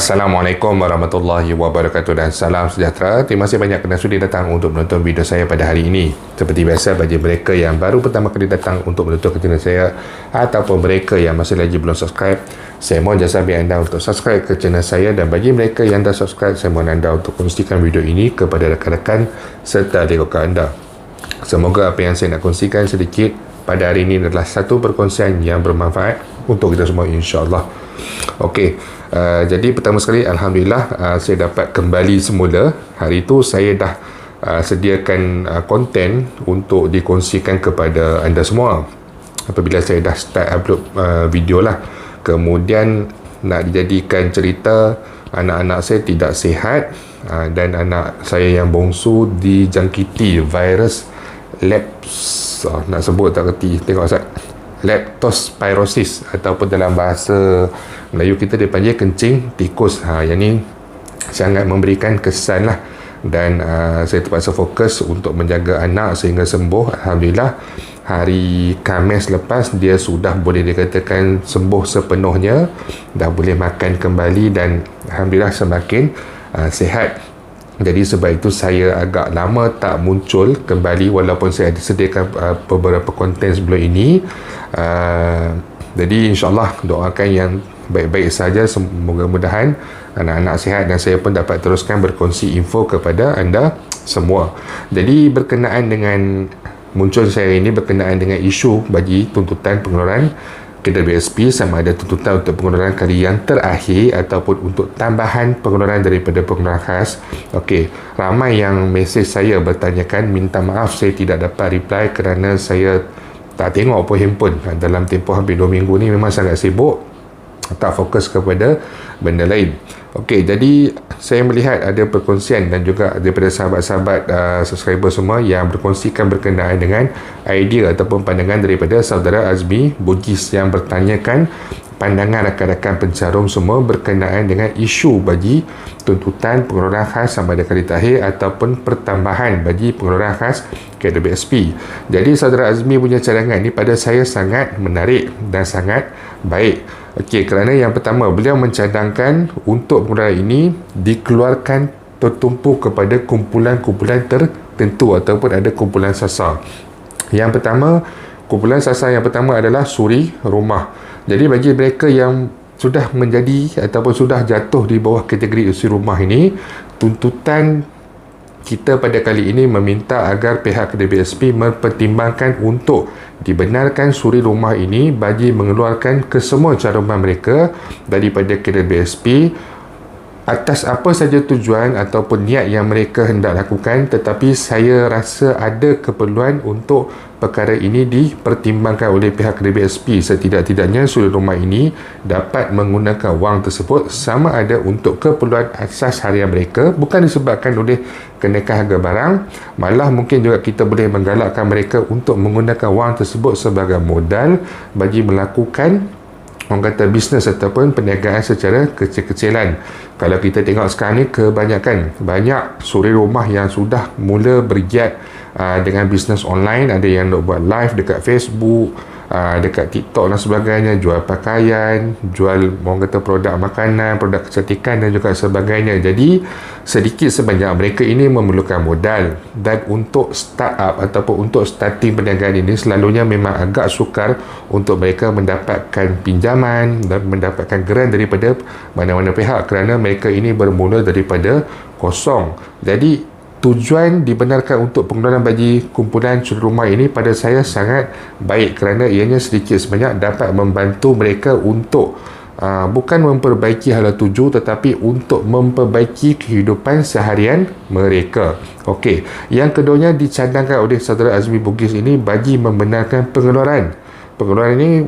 Assalamualaikum warahmatullahi wabarakatuh dan salam sejahtera. Terima kasih banyak kerana sudi datang untuk menonton video saya pada hari ini. Seperti biasa, bagi mereka yang baru pertama kali datang untuk menonton channel saya ataupun mereka yang masih lagi belum subscribe, saya mohon jasa ambil anda untuk subscribe ke channel saya, dan bagi mereka yang dah subscribe, saya mohon anda untuk kongsikan video ini kepada rakan-rakan serta rakan anda. Semoga apa yang saya nak kongsikan sedikit pada hari ini adalah satu perkongsian yang bermanfaat untuk kita semua, insya-Allah. Okey, jadi pertama sekali Alhamdulillah saya dapat kembali semula. Hari itu saya dah sediakan konten untuk dikongsikan kepada anda semua apabila saya dah start upload video lah. Kemudian nak dijadikan cerita, anak-anak saya tidak sihat, dan anak saya yang bongsu dijangkiti virus nak sebut tak kerti, tengok Ustaz, leptospirosis, ataupun dalam bahasa Melayu kita dipanggil kencing tikus. Yang ni sangat memberikan kesan lah, dan saya terpaksa fokus untuk menjaga anak sehingga sembuh. Alhamdulillah, hari Khamis lepas dia sudah boleh dikatakan sembuh sepenuhnya, dah boleh makan kembali, dan Alhamdulillah semakin sihat. Jadi sebab itu saya agak lama tak muncul kembali, walaupun saya ada sediakan beberapa konten sebelum ini. Jadi insyaAllah doakan yang baik-baik saja, semoga-mudahan anak-anak sihat dan saya pun dapat teruskan berkongsi info kepada anda semua. Jadi berkenaan dengan muncul saya ini berkenaan dengan isu bagi tuntutan pengeluaran KWSP, sama ada tuntutan untuk pengeluaran kali yang terakhir ataupun untuk tambahan pengeluaran daripada pengeluaran khas. Okey, ramai yang mesej saya bertanyakan, minta maaf saya tidak dapat reply kerana saya tak tengok pun handphone. Dalam tempoh hampir 2 minggu ni memang sangat sibuk, tak fokus kepada benda lain. Okey, jadi saya melihat ada perkongsian dan juga daripada sahabat-sahabat subscriber semua yang berkongsikan berkenaan dengan idea ataupun pandangan daripada saudara Azmi Bugis yang bertanyakan pandangan rakan-rakan pencarum semua berkenaan dengan isu bagi tuntutan pengeluaran khas sama ada kali takhir ataupun pertambahan bagi pengeluaran khas KWSP. Jadi saudara Azmi punya cadangan ni pada saya sangat menarik dan sangat baik. Okey, kerana yang pertama, beliau mencadangkan untuk pengeluaran ini dikeluarkan tertumpu kepada kumpulan-kumpulan tertentu ataupun ada kumpulan sasar. Yang pertama, kumpulan sasar yang pertama adalah suri rumah. Jadi bagi mereka yang sudah menjadi ataupun sudah jatuh di bawah kategori suri rumah ini, tuntutan kita pada kali ini meminta agar pihak KWSP mempertimbangkan untuk dibenarkan suri rumah ini bagi mengeluarkan kesemua caruman mereka daripada KWSP atas apa saja tujuan ataupun niat yang mereka hendak lakukan. Tetapi saya rasa ada keperluan untuk perkara ini dipertimbangkan oleh pihak KWSP. Setidak-tidaknya suri rumah ini dapat menggunakan wang tersebut sama ada untuk keperluan asas harian mereka, bukan disebabkan oleh kenaikan harga barang. Malah mungkin juga kita boleh menggalakkan mereka untuk menggunakan wang tersebut sebagai modal bagi melakukan, orang kata, bisnes ataupun perniagaan secara kecil-kecilan. Kalau kita tengok sekarang ni, kebanyakan banyak suri rumah yang sudah mula bergiat dengan bisnes online. Ada yang nak buat live dekat Facebook, dekat TikTok dan sebagainya, jual pakaian, jual, orang kata, produk makanan, produk kecantikan dan juga sebagainya. Jadi sedikit sebanyak mereka ini memerlukan modal, dan untuk startup ataupun untuk starting perniagaan ini selalunya memang agak sukar untuk mereka mendapatkan pinjaman dan mendapatkan geran daripada mana-mana pihak, kerana mereka ini bermula daripada kosong. Jadi tujuan dibenarkan untuk pengeluaran bagi kumpulan suri rumah ini pada saya sangat baik, kerana ianya sedikit sebanyak dapat membantu mereka untuk bukan memperbaiki hala tuju, tetapi untuk memperbaiki kehidupan seharian mereka. Okey, yang keduanya dicadangkan oleh saudara Azmi Bugis ini bagi membenarkan pengeluaran ini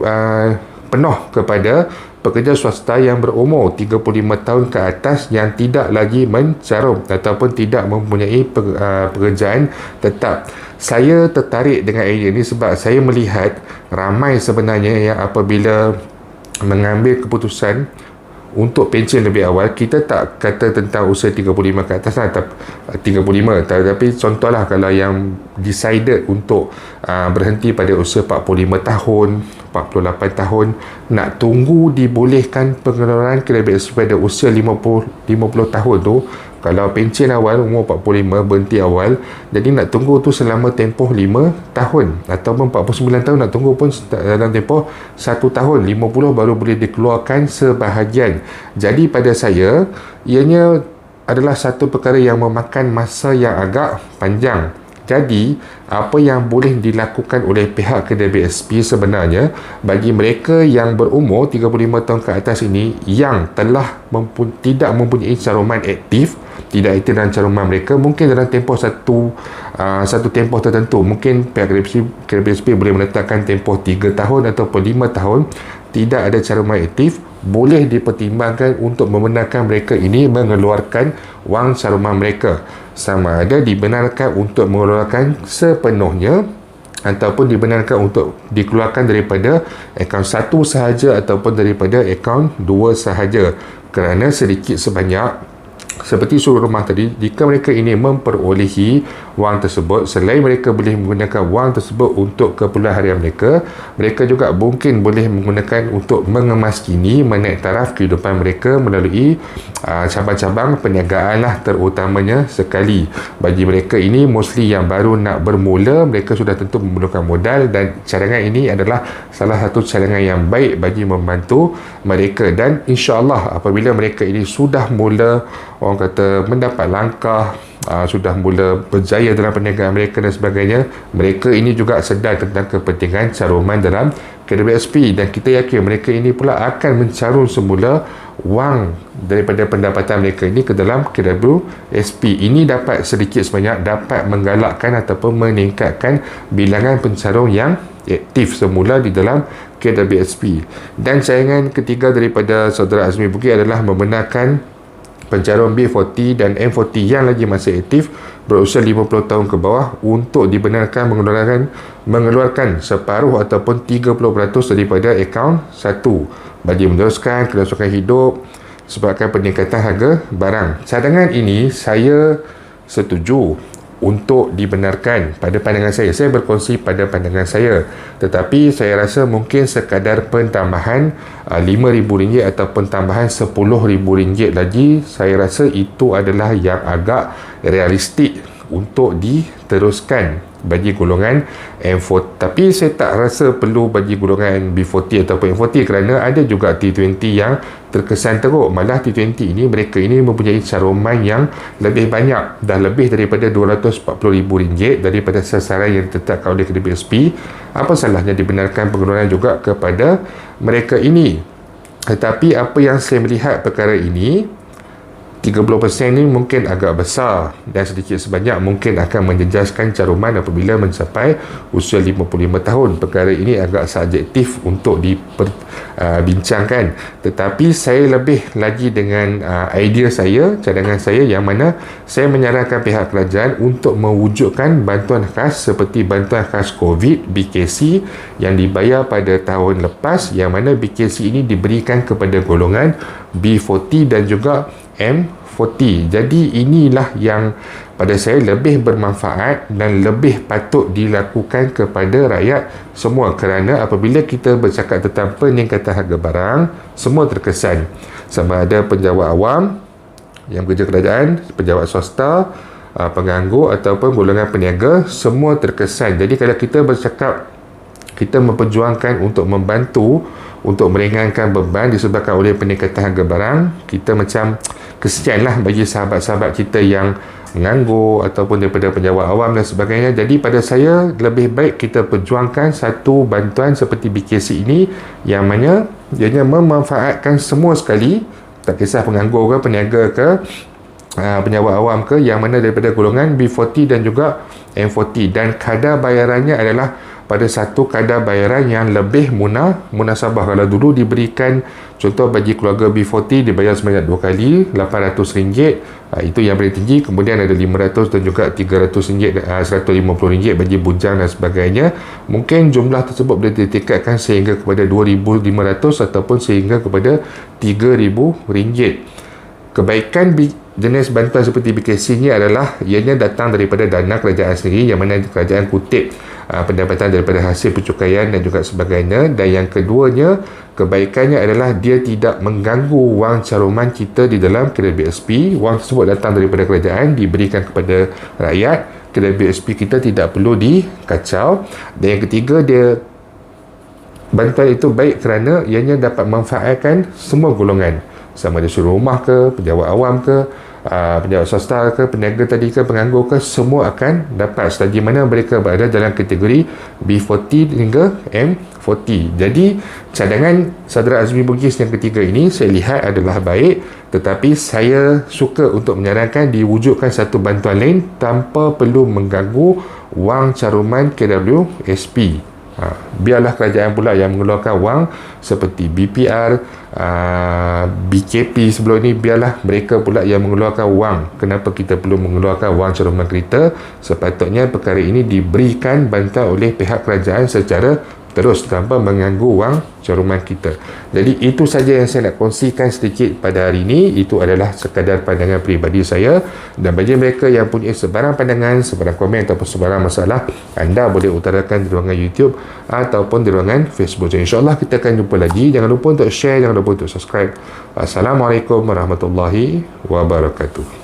penuh kepada pekerja swasta yang berumur 35 tahun ke atas yang tidak lagi mencarum ataupun tidak mempunyai pekerjaan tetap. Saya tertarik dengan idea ini sebab saya melihat ramai sebenarnya yang apabila mengambil keputusan untuk pencen lebih awal, kita tak kata tentang usia 35 ke atas lah, 35, tetapi contohlah kalau yang decided untuk berhenti pada usia 45 tahun, 48 tahun, nak tunggu dibolehkan pengeluaran kredit BSP pada usia 50 tahun tu. Kalau pencen awal umur 45 berhenti awal, jadi nak tunggu tu selama tempoh 5 tahun ataupun 49 tahun, nak tunggu pun dalam tempoh 1 tahun, 50 baru boleh dikeluarkan sebahagian. Jadi pada saya, ianya adalah satu perkara yang memakan masa yang agak panjang. Jadi, apa yang boleh dilakukan oleh pihak kedai BSP sebenarnya bagi mereka yang berumur 35 tahun ke atas ini yang telah tidak mempunyai caruman aktif, tidak aktif dalam caruman mereka, mungkin dalam tempoh satu tempoh tertentu, mungkin pihak kedai BSP boleh menetapkan tempoh 3 tahun ataupun 5 tahun tidak ada caruman aktif, boleh dipertimbangkan untuk membenarkan mereka ini mengeluarkan wang caruman mereka, sama ada dibenarkan untuk mengeluarkan sepenuhnya ataupun dibenarkan untuk dikeluarkan daripada akaun 1 sahaja ataupun daripada akaun 2 sahaja. Kerana sedikit sebanyak, seperti suruh rumah tadi, jika mereka ini memperolehi wang tersebut, selain mereka boleh menggunakan wang tersebut untuk keperluan harian mereka, mereka juga mungkin boleh menggunakan untuk mengemaskini, menaik taraf kehidupan mereka melalui cabang-cabang perniagaan lah, terutamanya sekali. Bagi mereka ini mostly yang baru nak bermula, mereka sudah tentu memerlukan modal, dan cadangan ini adalah salah satu cadangan yang baik bagi membantu mereka. Dan insya-Allah apabila mereka ini sudah mula, orang kata, mendapat langkah, sudah mula berjaya dalam perniagaan mereka dan sebagainya, mereka ini juga sedar tentang kepentingan caruman dalam KWSP, dan kita yakin mereka ini pula akan mencarun semula wang daripada pendapatan mereka ini ke dalam KWSP. Ini dapat sedikit sebanyak dapat menggalakkan ataupun meningkatkan bilangan pencarung yang aktif semula di dalam KWSP. Dan cadangan ketiga daripada saudara Azmi Bukit adalah membenarkan pencarum B40 dan M40 yang lagi masih aktif berusia 50 tahun ke bawah untuk dibenarkan mengeluarkan separuh ataupun 30% daripada akaun 1 bagi meneruskan kelangsungan hidup sebabkan peningkatan harga barang. Cadangan ini saya setuju untuk dibenarkan pada pandangan saya. Saya berkongsi pada pandangan saya. Tetapi saya rasa mungkin sekadar pentambahan RM5,000 ataupun tambahan RM10,000 lagi, saya rasa itu adalah yang agak realistik untuk diteruskan bagi golongan M40. Tapi saya tak rasa perlu bagi golongan B40 ataupun M40 kerana ada juga T20 yang terkesan teruk. Malah T20 ini, mereka ini mempunyai caruman yang lebih banyak, dah lebih daripada RM240,000 daripada sasaran yang ditetapkan oleh KWSP. Apa salahnya dibenarkan pengeluaran juga kepada mereka ini? Tetapi apa yang saya melihat perkara ini, 30% ni mungkin agak besar dan sedikit sebanyak mungkin akan menjejaskan caruman apabila mencapai usia 55 tahun. Perkara ini agak subjektif untuk dibincangkan. Tetapi saya lebih lagi dengan idea saya, cadangan saya, yang mana saya menyarankan pihak kerajaan untuk mewujudkan bantuan khas seperti bantuan khas COVID BKC yang dibayar pada tahun lepas, yang mana BKC ini diberikan kepada golongan B40 dan juga M40. Jadi inilah yang pada saya lebih bermanfaat dan lebih patut dilakukan kepada rakyat semua, kerana apabila kita bercakap tentang peningkatan harga barang, semua terkesan, sama ada pejabat awam yang bekerja kerajaan, pejabat swasta, penganggur ataupun golongan peniaga, semua terkesan. Jadi kalau kita bercakap kita memperjuangkan untuk membantu, untuk meringankan beban disebabkan oleh peningkatan harga barang, kita macam kesianlah bagi sahabat-sahabat kita yang menganggur ataupun daripada pejabat awam dan sebagainya. Jadi pada saya lebih baik kita perjuangkan satu bantuan seperti BKC ini, yang mana ianya memanfaatkan semua sekali, tak kisah penganggur ke, peniaga ke, pejabat awam ke, yang mana daripada golongan B40 dan juga M40, dan kadar bayarannya adalah pada satu kadar bayaran yang lebih munasabah. Kalau dulu diberikan, contoh bagi keluarga B40 dibayar sebanyak 2 kali RM800, itu yang paling tinggi. Kemudian ada RM500 dan juga RM300, RM150 bagi bujang dan sebagainya. Mungkin jumlah tersebut boleh ditingkatkan sehingga kepada RM2,500 ataupun sehingga kepada RM3,000. Kebaikan jenis bantuan seperti BKC ini adalah ianya datang daripada dana kerajaan sendiri, yang mana kerajaan kutip pendapatan daripada hasil pencukaian dan juga sebagainya. Dan yang keduanya, kebaikannya adalah dia tidak mengganggu wang caruman kita di dalam kedai BSP. Wang tersebut datang daripada kerajaan, diberikan kepada rakyat. Kedai BSP kita tidak perlu dikacau. Dan yang ketiga, bantuan itu baik kerana ianya dapat memanfaatkan semua golongan, sama ada suruh rumah ke, pejabat awam ke, pejabat swasta ke, peniaga tadi ke, penganggur ke, semua akan dapat selagi mana mereka berada dalam kategori B40 hingga M40. Jadi cadangan Saudara Azmi Bugis yang ketiga ini saya lihat adalah baik, tetapi saya suka untuk menyarankan diwujudkan satu bantuan lain tanpa perlu mengganggu wang caruman KWSP. Biarlah kerajaan pula yang mengeluarkan wang seperti BPR, BKP sebelum ini, biarlah mereka pula yang mengeluarkan wang. Kenapa kita perlu mengeluarkan wang caruman kereta? Sepatutnya perkara ini diberikan bantuan oleh pihak kerajaan secara terus tanpa mengganggu wang caruman kita. Jadi itu saja yang saya nak kongsikan sedikit pada hari ini. Itu adalah sekadar pandangan peribadi saya, dan bagi mereka yang punya sebarang pandangan, sebarang komen ataupun sebarang masalah, anda boleh utarakan di ruangan YouTube ataupun di ruangan Facebook. Jadi insyaAllah kita akan jumpa lagi. Jangan lupa untuk share, jangan lupa untuk subscribe. Assalamualaikum warahmatullahi wabarakatuh.